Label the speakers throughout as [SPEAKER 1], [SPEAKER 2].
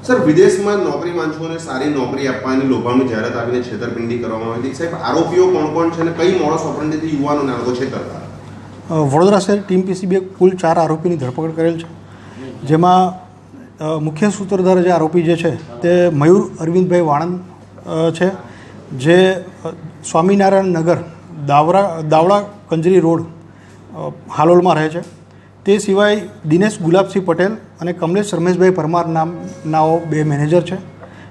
[SPEAKER 1] Sir, વિદેશમાં નોકરી માંગીઓને સારી નોકરી આપવાની લોભામણી જાહેરાત આવીને છેતરપિંડી કરવામાં આવી હતી. સાહેબ, આરોપીઓ કોણ કોણ છે અને કઈ મોડસ ઓપરેન્ડીથી યુવાનોને આ લોકો છેતરતા?
[SPEAKER 2] વડોદરા શહેર ટીમ પીસીબીએ કુલ 4 આરોપીની ધરપકડ કરેલ છે, જેમાં મુખ્ય સૂત્રધાર જે આરોપી જે છે તે મયુર અરવિંદભાઈ વાણંદ છે, જે સ્વામિનારાયણ નગર દાવડા કંજરી રોડ હાલોલમાં રહે છે. તે સિવાય દિનેશ ગુલાબસિંહ પટેલ અને કમલેશ રમેશભાઈ પરમાર નામનાઓ 2 મેનેજર છે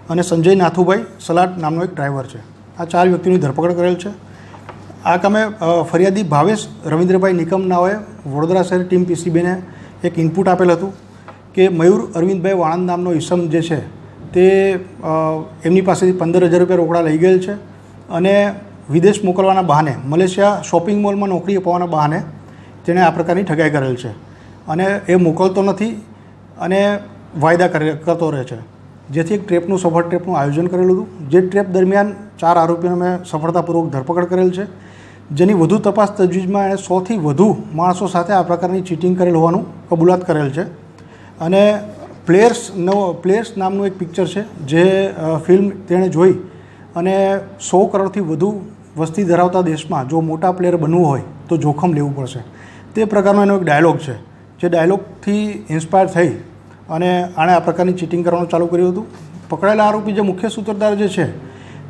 [SPEAKER 2] અને સંજય નાથુભાઈ સલાટ નામનો એક ડ્રાઈવર છે. આ 4 વ્યક્તિની ધરપકડ કરેલ છે. આ કામે ફરિયાદી ભાવેશ રવિન્દ્રભાઈ નિકમ નાઓએ વડોદરા શહેર ટીમ પીસીબીને એક ઇનપુટ આપેલ હતું કે મયુર અરવિંદભાઈ વાણંદ નામનો ઈસમ જે છે તે એમની પાસેથી 15,000 રૂપિયા રોકડા લઈ ગયેલ છે અને વિદેશ મોકલવાના બહાને, મલેશિયા શોપિંગ મોલમાં નોકરી અપાવવાના બહાને તેણે આ પ્રકારની ઠગાઈ કરેલ છે અને એ મોકલતો નથી અને વાયદા કરતો રહે છે, જેથી એક સફળ ટ્રેપનું આયોજન કરેલું હતું. જે ટ્રેપ દરમિયાન 4 આરોપીઓને મેં સફળતાપૂર્વક ધરપકડ કરેલ છે, જેની વધુ તપાસ તજવીજમાં એણે 100થી વધુ માણસો સાથે આ પ્રકારની ચીટિંગ કરેલ હોવાનું કબૂલાત કરેલ છે. અને પ્લેયર્સ નામનું એક પિક્ચર છે, જે ફિલ્મ તેણે જોઈ અને 100 કરોડથી વધુ વસ્તી ધરાવતા દેશમાં જો મોટા પ્લેયર બનવું હોય તો જોખમ લેવું પડશે, તે પ્રકારનો એનો એક ડાયલોગ છે. જે ડાયલોગથી ઇન્સ્પાયર થઈ અને આણે આ પ્રકારની ચીટિંગ કરવાનું ચાલુ કર્યું હતું. પકડાયેલા આરોપી જે મુખ્ય સૂત્રધાર જે છે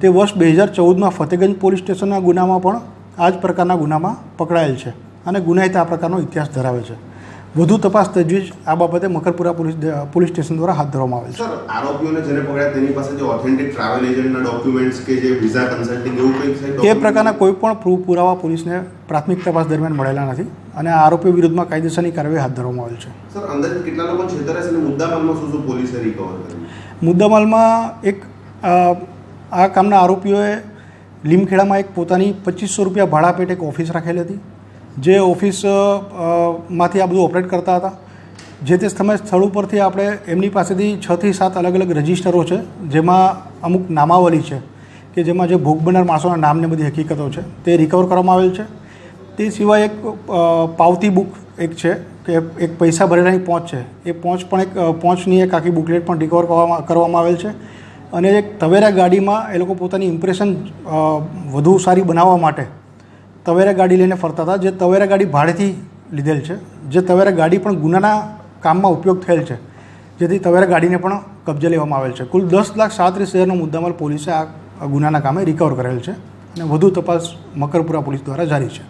[SPEAKER 2] તે વર્ષ 2014માં ફતેગંજ પોલીસ સ્ટેશનના ગુનામાં પણ આ જ પ્રકારના ગુનામાં પકડાયેલ છે અને ગુનાહિત આ પ્રકારનો ઇતિહાસ ધરાવે છે. વધુ તપાસ તજવીજ આ બાબતે મકરપુરા પોલીસ સ્ટેશન દ્વારા હાથ ધરવામાં આવેલ છે.
[SPEAKER 1] સર, આરોપીઓને જેને પકડ્યા તેની પાસે જે ઓથેન્ટિક ટ્રાવેલ એજન્ટના ડોક્યુમેન્ટ્સ કે જે વિઝા કન્સલ્ટિંગ એવું કંઈક
[SPEAKER 2] એ પ્રકારના કોઈ પણ પુરાવા પોલીસને પ્રાથમિક તપાસ દરમિયાન મળેલા નથી અને આ આરોપીઓ વિરુદ્ધમાં કાયદેસરની કાર્યવાહી હાથ ધરવામાં આવેલ છે.
[SPEAKER 1] સર, અંદાજિત કેટલા લોકો છેતરે છે અને મુદ્દામાલમાં શું પોલીસે રિકવર કર્યું?
[SPEAKER 2] મુદ્દામાલમાં એક આ કામના આરોપીઓએ લીમખેડામાં એક પોતાની 2500 રૂપિયા ભાડા પેટે એક ઓફિસ રાખેલી હતી, જે ઓફિસ માંથી આ બધું ઓપરેટ કરતા હતા. જે તે સમય સ્થળ ઉપરથી આપણે એમની પાસેથી 6 થી 7 અલગ અલગ રજિસ્ટરો છે, જેમાં અમુક નામાવલી છે કે જેમાં જે ભોગ બનનાર માણસોના નામને બધી હકીકતો છે તે રિકવર કરવામાં આવેલ છે. તે સિવાય એક પાવતી બુક એક છે કે એક પૈસા ભરેલાની પહોંચ છે, એ પહોંચ પણ એક પહોંચની એક આખી બુકલેટ પણ રિકવર કરવામાં આવેલ છે. અને એક તવેરા ગાડીમાં એ લોકો પોતાની ઇમ્પ્રેશન વધુ સારી બનાવવા માટે તવેરા ગાડી લઈને ફરતા હતા, જે તવેરા ગાડી ભાડેથી લીધેલ છે, જે તવેરા ગાડી પણ ગુનાના કામમાં ઉપયોગ થયેલ છે, જેથી તવેરા ગાડીને પણ કબજે લેવામાં આવેલ છે. કુલ 10,37,000નો મુદ્દામાલ પોલીસે આ ગુનાના કામે રિકવર કરેલ છે અને વધુ તપાસ મકરપુરા પોલીસ દ્વારા જારી છે.